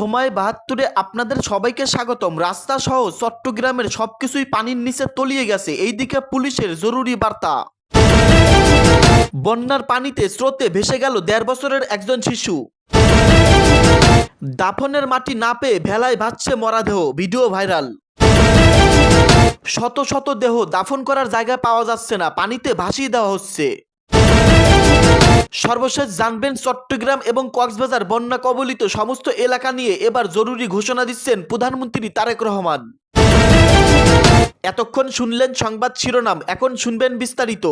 সময় ৭২-এ আপনাদের সবাইকে স্বাগতম। রাস্তা সহ চট্টগ্রামের সবকিছুই পানির নিচে তলিয়ে গেছে, এইদিকে পুলিশের জরুরি বার্তা। বন্যার পানিতে স্রোতে ভেসে গেল ১.৫ বছরের একজন শিশু। দাফনের মাটি না পেয়ে ভেলায় ভাসছে মরাদেহ, ভিডিও ভাইরাল। শত শত দেহ দাফন করার জায়গা পাওয়া যাচ্ছে না, পানিতে ভাসিয়ে দেওয়া হচ্ছে। সর্বশেষ জানবেন চট্টগ্রাম এবং কক্সবাজার বন্যা কবলিত সমস্ত এলাকা নিয়ে এবার জরুরি ঘোষণা দিচ্ছেন প্রধানমন্ত্রী তারেক রহমান। এতক্ষণ শুনলেন সংবাদ শিরোনাম, এখন শুনবেন বিস্তারিত।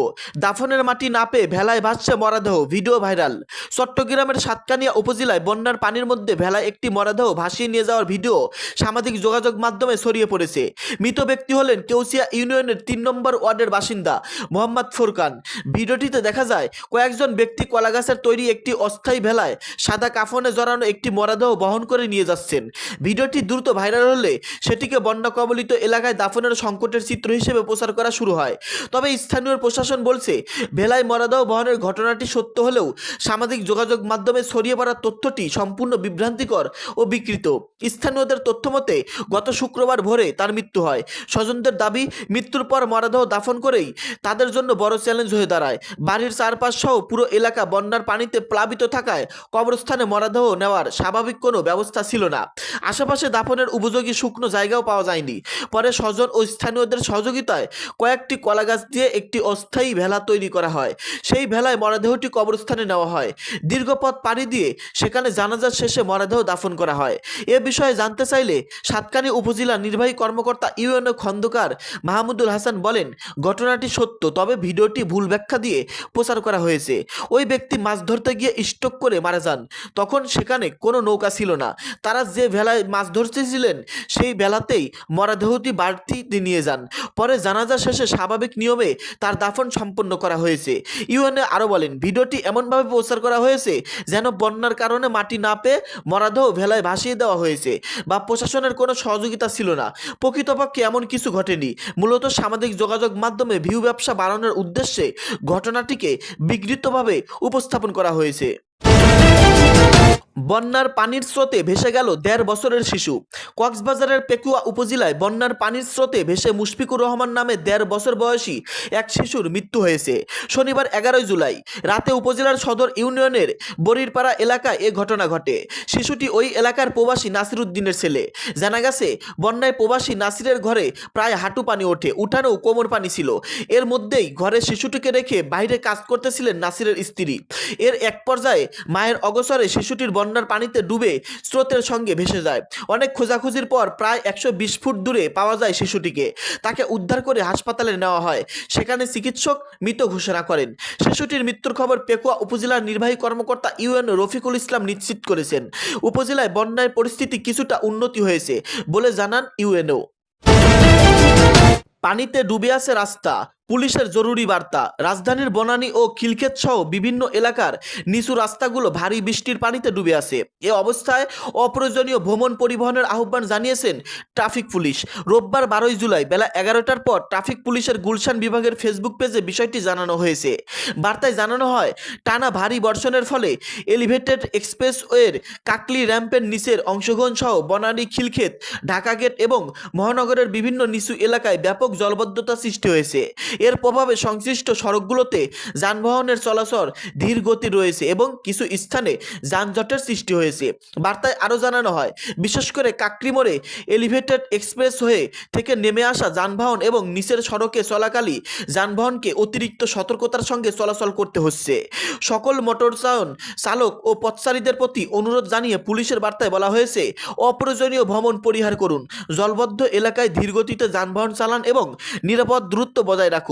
দাফনের মাটি না পেয়ে ভেলায় ভাসছে মরাদেহ, ভিডিও ভাইরাল। চট্টগ্রামের সাতকানিয়া উপজেলায় বন্যার পানির মধ্যে ভেলায় একটি মরাদেহ ভাসিয়ে নিয়ে যাওয়ার ভিডিও সামাজিক যোগাযোগ মাধ্যমে ছড়িয়ে পড়েছে। মৃত ব্যক্তি হলেন কেউসিয়া ইউনিয়নের ৩ নম্বর ওয়ার্ডের বাসিন্দা মোহাম্মদ ফুরকান। ভিডিওটিতে দেখা যায় কয়েকজন ব্যক্তি কলাগাছের তৈরি একটি অস্থায়ী ভেলায় সাদা কাফনে জড়ানো একটি মরাদেহ বহন করে নিয়ে যাচ্ছেন। ভিডিওটি দ্রুত ভাইরাল হলে সেটিকে বন্যা কবলিত এলাকায় দাফনের সংকটের চিত্র হিসেবে প্রচার করা শুরু হয়। তবে স্থানীয় প্রশাসন বলছে, ভেলায় মরাদেহ বহনের ঘটনাটি সত্য হলেও সামাজিক যোগাযোগ মাধ্যমে ছড়িয়ে পড়া তথ্যটি সম্পূর্ণ বিভ্রান্তিকর ও বিকৃত। স্থানীয়দের তথ্য মতে গত শুক্রবার ভোরে তার মৃত্যু হয়। স্বজনদের দাবি, মৃত্যুর পর মরাদেহ দাফন করেই তাদের জন্য বড় চ্যালেঞ্জ হয়ে দাঁড়ায়। বাড়ির চারপাশ সহ পুরো এলাকা বন্যার পানিতে প্লাবিত থাকায় কবরস্থানে মরাদেহ নেওয়ার স্বাভাবিক কোনো ব্যবস্থা ছিল না। আশেপাশে দাফনের উপযোগী শুকনো জায়গাও পাওয়া যায়নি। পরে স্বজন ও স্থানীয়দের সহযোগিতায় কয়েকটি কলাগাছ দিয়ে একটি অস্থায়ী ভেলা তৈরি করা হয়। সেই ভেলায় মরদেহটি কবরস্থানে নেওয়া হয়। দীর্ঘ পথ পাড়ি দিয়ে সেখানে জানাজা শেষে মরদেহ দাফন করা হয়। এ বিষয়ে জানতে চাইলে সাতকানিয়া উপজেলা নির্বাহী কর্মকর্তা ইউএনও খন্দকার মাহমুদুল হাসান বলেন, ঘটনাটি সত্য, তবে ভিডিওটি ভুল ব্যাখ্যা দিয়ে প্রচার করা হয়েছে। ওই ব্যক্তি মাছ ধরতে গিয়ে স্ট্রোক করে মারা যান। তখন সেখানে কোনো নৌকা ছিল না। তারা যে ভেলায় মাছ ধরতেছিলেন সেই ভেলাতেই মরদেহটি বাড়তি নিয়ে যান। পরে জানাজা শেষে স্বাভাবিক নিয়মে তার দাফন সম্পন্ন করা হয়েছে। ইউএনএ আরও বলেন, ভিডিওটি এমনভাবে প্রচার করা হয়েছে যেন বন্যার কারণে মাটি না পেয়ে মরদেহ ভেলায় ভাসিয়ে দেওয়া হয়েছে বা প্রশাসনের কোনো সহযোগিতা ছিল না। প্রকৃতপক্ষে এমন কিছু ঘটেনি। মূলত সামাজিক যোগাযোগ মাধ্যমে ভিউ ব্যবসা বাড়ানোর উদ্দেশ্যে ঘটনাটিকে বিকৃতভাবে উপস্থাপন করা হয়েছে। বন্যার পানির স্রোতে ভেসে গেল ১.৫ বছরের শিশু। কক্সবাজারের পেকুয়া উপজেলায় বন্যার পানির স্রোতে ভেসে মুশফিকুর রহমান নামে ১.৫ বছর বয়সী এক শিশুর মৃত্যু হয়েছে। শনিবার ১১ জুলাই রাতে উপজেলার সদর ইউনিয়নের বরিরপাড়া এলাকায় এ ঘটনা ঘটে। শিশুটি ওই এলাকার প্রবাসী নাসির উদ্দিনের ছেলে। জানা গেছে, বন্যায় প্রবাসী নাসিরের ঘরে প্রায় হাঁটু পানি ওঠে, উঠানেও কোমর পানি ছিল। এর মধ্যেই ঘরে শিশুটিকে রেখে বাইরে কাজ করতেছিলেন নাসিরের স্ত্রী। এর এক পর্যায়ে মায়ের অগোচরে শিশুটির বন্যার পানিতে ডুবে স্রোতের সঙ্গে ভেসে যায়। অনেক খোঁজাখুঁজির পর প্রায় ১২০ ফুট দূরে পাওয়া যায় শিশুটিকে। তাকে উদ্ধার করে হাসপাতালে নেওয়া হয়। সেখানে চিকিৎসক মৃত ঘোষণা করেন। শিশুটির মৃত্যুর খবর পেকুয়া উপজেলার নির্বাহী কর্মকর্তা ইউএনও রফিকুল ইসলাম নিশ্চিত করেছেন। উপজেলায় বন্যার পরিস্থিতি কিছুটা উন্নতি হয়েছে বলে জানান ইউএনও। পানিতে ডুবে আছে রাস্তা, পুলিশের জরুরি বার্তা। রাজধানীর বনানী ও খিলক্ষেত সহ বিভিন্ন এলাকার নিচু রাস্তাগুলো ভারী বৃষ্টির পানিতে ডুবে আছে। এ অবস্থায় অপ্রয়োজনীয় ভ্রমণ পরিবহনের আহ্বান জানিয়েছেন ট্রাফিক পুলিশ। রোববার ১২ জুলাই বেলা ১১টার পর ট্রাফিক পুলিশের গুলশান বিভাগের ফেসবুক পেজে বিষয়টি জানানো হয়েছে। বার্তায় জানানো হয়, টানা ভারী বর্ষণের ফলে এলিভেটেড এক্সপ্রেসওয়ের কাকলি র্যাম্পের নিচের অংশগ্রহণ সহ বনানী, খিলক্ষেত, ঢাকা গেট এবং মহানগরের বিভিন্ন নিচু এলাকায় ব্যাপক জলবদ্ধতা সৃষ্টি হয়েছে। এর প্রভাবে সংশ্লিষ্ট সড়কগুলোতে যানবাহনের চলাচল ধীর গতি রয়েছে এবং কিছু স্থানে যানজটের সৃষ্টি হয়েছে। বার্তায় আরও জানানো হয়, বিশেষ করে কাকলি মোড়ে এলিভেটেড এক্সপ্রেসওয়ে থেকে নেমে আসা যানবাহন এবং নিচের সড়কে চলাকালী যানবাহনকে অতিরিক্ত সতর্কতার সঙ্গে চলাচল করতে হচ্ছে। সকল মোটরযান চালক ও পথচারীদের প্রতি অনুরোধ জানিয়ে পুলিশের বার্তায় বলা হয়েছে, অপ্রয়োজনীয় ভ্রমণ পরিহার করুন, জলবদ্ধ এলাকায় ধীরগতিতে যানবাহন চালান এবং নিরাপদ দূরত্ব বজায় রাখুন।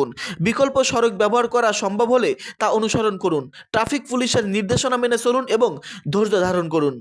বিকল্প সড়ক ব্যবহার করা সম্ভব হলে তা অনুসরণ করুন। ট্রাফিক পুলিশের নির্দেশনা মেনে চলুন এবং ধৈর্য ধারণ করুন।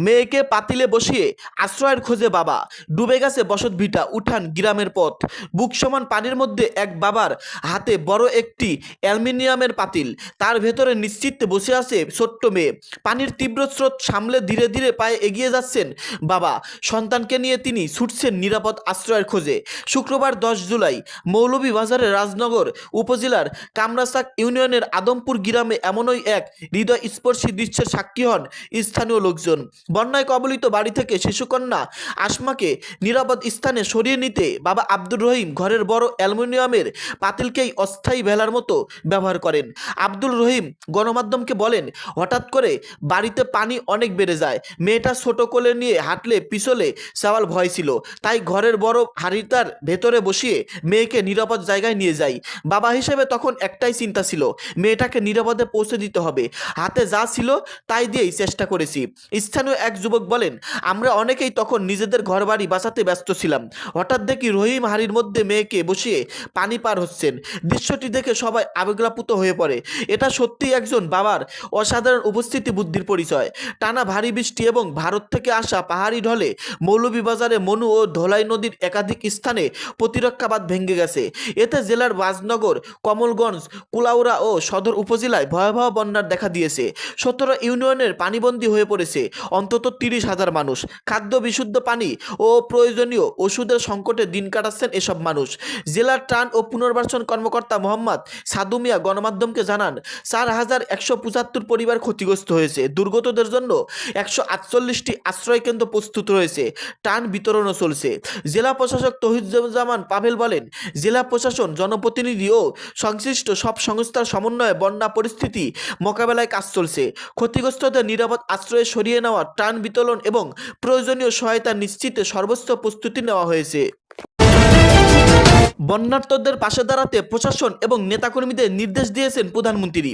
মেয়েকে পাতিলে বসিয়ে আশ্রয়ের খোঁজে বাবা, ডুবে গেছে বসত ভিটা, উঠান গ্রামের পথ। বুক সমান পানির মধ্যে এক বাবার হাতে বড় একটি অ্যালুমিনিয়ামের পাতিল, তার ভেতরে নিশ্চিন্তে বসে আছে ছোট্ট মেয়ে। পানির তীব্র স্রোত সামলে ধীরে ধীরে পায়ে এগিয়ে যাচ্ছেন বাবা। সন্তানকে নিয়ে তিনি ছুটছেন নিরাপদ আশ্রয়ের খোঁজে। শুক্রবার 10 জুলাই মৌলভীবাজারের রাজনগর উপজেলার কামরাচাক ইউনিয়নের আদমপুর গ্রামে এমনই এক হৃদয়স্পর্শী দৃশ্যের সাক্ষী হন স্থানীয় লোকজন। বন্যায় কবলিত বাড়ি থেকে শিশুকন্যা আসমাকে নিরাপদ স্থানে সরিয়ে নিতে বাবা আব্দুর রহিম ঘরের বড় অ্যালুমিনিয়ামের পাতিলকেই অস্থায়ী ভেলার মতো ব্যবহার করেন। আব্দুল রহিম গণমাধ্যমকে বলেন, হঠাৎ করে বাড়িতে পানি অনেক বেড়ে যায়। মেয়েটা ছোট কোলে নিয়ে হাঁটলে পিছলে যাওয়ার ভয় ছিল, তাই ঘরের বড় হাড়িটার ভেতরে বসিয়ে মেয়েকে নিরাপদ জায়গায় নিয়ে যাই। বাবা হিসেবে তখন একটাই চিন্তা ছিল, মেয়েটাকে নিরাপদে পৌঁছে দিতে হবে। হাতে যা ছিল তাই দিয়েই চেষ্টা করেছি। স্থানীয় এক যুবক বলেন, আমরা অনেকেই তখন নিজেদের ঘরবাড়ি বাঁচাতে ব্যস্ত ছিলাম। হঠাৎ দেখি রহিম হাড়ির মধ্যে মেয়েকে বসিয়ে পানি পার হচ্ছেন। দৃশ্যটি দেখে সবাই আবেগপ্লাবিত হয়ে পড়ে। এটা সত্যিই একজন বাবার অসাধারণ উপস্থিতি, বুদ্ধির পরিচয়। টানা ভারী বৃষ্টি এবং ভারত থেকে আসা পাহাড়ি ঢলে মৌলভীবাজারে মনু ও ধলাই নদীর একাধিক স্থানে প্রতিরক্ষা বাঁধ ভেঙে গেছে। এতে জেলার রাজনগর, কমলগঞ্জ, কুলাউড়া ও সদর উপজেলায় ভয়াবহ বন্যার দেখা দিয়েছে। 17 ইউনিয়নের পানিবন্দী হয়ে পড়েছে অন্তত 30,000 মানুষ। খাদ্য, বিশুদ্ধ পানি ও প্রয়োজনীয় ওষুধের সংকটে দিন কাটাচ্ছেন এসব মানুষ। জেলার ত্রাণ ও পুনর্বাসন কর্মকর্তা মোহাম্মদ সাদু মিয়া গণমাধ্যমকে জানান, 4,175 পরিবার ক্ষতিগ্রস্ত হয়েছে। দুর্গতদের জন্য 148টি আশ্রয়কেন্দ্র প্রস্তুত রয়েছে। ত্রাণ বিতরণও চলছে। জেলা প্রশাসক তৌহিদুজ্জামান পাভেল বলেন, জেলা প্রশাসন, জনপ্রতিনিধি ও সংশ্লিষ্ট সব সংস্থার সমন্বয়ে বন্যা পরিস্থিতি মোকাবেলায় কাজ চলছে। ক্ষতিগ্রস্তদের নিরাপদ আশ্রয়ে সরিয়ে নেওয়া, ত্রাণ বিতরণ এবং প্রয়োজনীয় সহায়তা নিশ্চিতে সর্বোচ্চ প্রস্তুতি নেওয়া হয়েছে। বন্যার্তদের পাশে দাঁড়াতে প্রশাসন এবং নেতাকর্মীদের নির্দেশ দিয়েছেন প্রধানমন্ত্রী।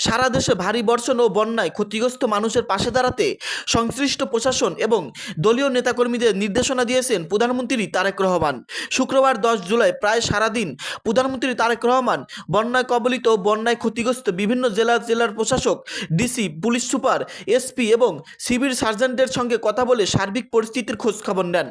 সারা দেশে ভারী বর্ষণ ও বন্যায় ক্ষতিগ্রস্ত মানুষের পাশে দাঁড়াতে সংশ্লিষ্ট প্রশাসন এবং দলীয় নেতাকর্মীদের নির্দেশনা দিয়েছেন প্রধানমন্ত্রী তারেক রহমান। শুক্রবার 10 জুলাই প্রায় সারাদিন প্রধানমন্ত্রী তারেক রহমান বন্যায় কবলিত ও বন্যায় ক্ষতিগ্রস্ত বিভিন্ন জেলার প্রশাসক, ডিসি, পুলিশ সুপার, এসপি এবং সিভিল সার্জনদের সঙ্গে কথা বলে সার্বিক পরিস্থিতির খোঁজখবর নেন।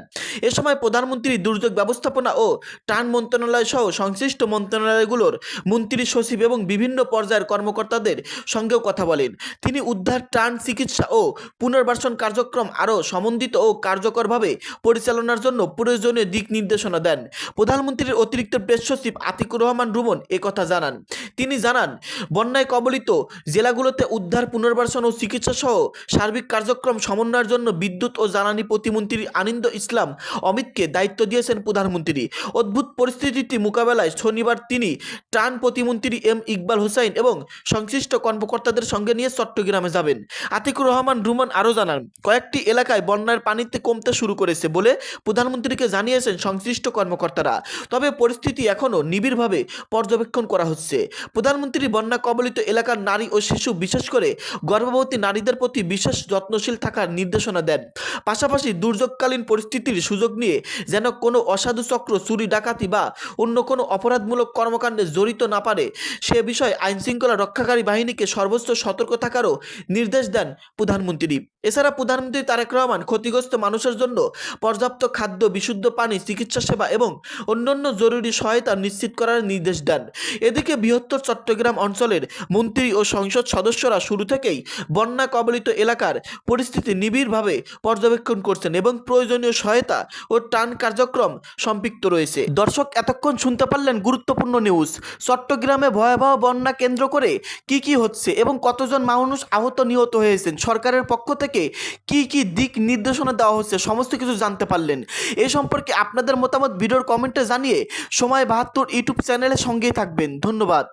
এ সময় প্রধানমন্ত্রী দুর্যোগ ব্যবস্থাপনা ও ত্রাণ মন্ত্রণালয় সহ সংশ্লিষ্ট মন্ত্রণালয়গুলোর মন্ত্রী সচিব এবং বিভিন্ন পর্যায়ের কর্মকর্তাদের সঙ্গেও কথা বলেন। তিনি উদ্ধার, ত্রাণ, চিকিৎসা ও পুনর্বাসন কার্যক্রম আরও সমন্বিত ও কার্যকরভাবে পরিচালনার জন্য প্রয়োজনীয় দিক নির্দেশনা দেন। প্রধানমন্ত্রীর অতিরিক্ত প্রেস সচিব আতিকুর রহমান রুমন একথা জানান। তিনি জানান, বন্যায় কবলিত জেলাগুলোতে উদ্ধার, পুনর্বাসন ও চিকিৎসা সহ সার্বিক কার্যক্রম সমন্বয়ের জন্য বিদ্যুৎ ও জ্বালানি প্রতিমন্ত্রী আনিন্দ ইসলাম অমিতকে দায়িত্ব দিয়েছেন প্রধানমন্ত্রী। অদ্ভুত পরিস্থিতিটি মোকাবেলায় শনিবার তিনি ত্রাণ প্রতিমন্ত্রী এম ইকবাল হোসাইন এবং সংশ্লিষ্ট কর্মকর্তাদের সঙ্গে নিয়ে চট্টগ্রামে যাবেন। আতিকুর রহমান রুমান আরও জানান, কয়েকটি এলাকায় বন্যার পানিতে কমতে শুরু করেছে বলে প্রধানমন্ত্রীকে জানিয়েছেন সংশ্লিষ্ট কর্মকর্তারা। তবে পরিস্থিতি এখনও নিবিড়ভাবে পর্যবেক্ষণ করা হচ্ছে। প্রধানমন্ত্রী বন্যা কবলিত এলাকার নারী ও শিশু, বিশেষ করে গর্ভবতী নারীদের প্রতি বিশেষ যত্নশীল থাকার নির্দেশনা দেন। পাশাপাশি দুর্যোগকালীন পরিস্থিতির সুযোগ নিয়ে যেন কোনো অসাধু চক্র চুরি, ডাকাতি বা অন্য কোনো অপরাধমূলক কর্মকাণ্ডে জড়িত না পারে সে বিষয়ে আইনশৃঙ্খলা রক্ষাকারী বাহিনীকে সর্বোচ্চ সতর্ক থাকারও নির্দেশ দেন প্রধানমন্ত্রী। এছাড়া প্রধানমন্ত্রী তারেক রহমান ক্ষতিগ্রস্ত মানুষের জন্য পর্যাপ্ত খাদ্য, বিশুদ্ধ পানি, চিকিৎসা সেবা এবং অন্যান্য জরুরি সহায়তা নিশ্চিত করার নির্দেশ দেন। এদিকে বৃহত্তর চট্টগ্রাম অঞ্চলের মন্ত্রী ও সংসদ সদস্যরা শুরু থেকেই বন্যা কবলিত এলাকার পরিস্থিতি নিবিড়ভাবে পর্যবেক্ষণ করছেন এবং প্রয়োজনীয় সহায়তা ও ত্রাণ কার্যক্রম সম্পৃক্ত রয়েছে। দর্শক, এতক্ষণ শুনতে পারলেন গুরুত্বপূর্ণ নিউজ। চট্টগ্রামে ভয়াবহ বন্যা কেন্দ্র করে কি হচ্ছে এবং কতজন মানুষ আহত, নিহত হয়েছেন, সরকারের পক্ষ থেকে কি দিক নির্দেশনা দেওয়া হচ্ছে, সমস্ত কিছু জানতে পারলেন। এই সম্পর্কে আপনাদের মতামত ভিডিওর কমেন্টে জানিয়ে সময় 72 ইউটিউব চ্যানেলের সঙ্গেই থাকবেন। ধন্যবাদ।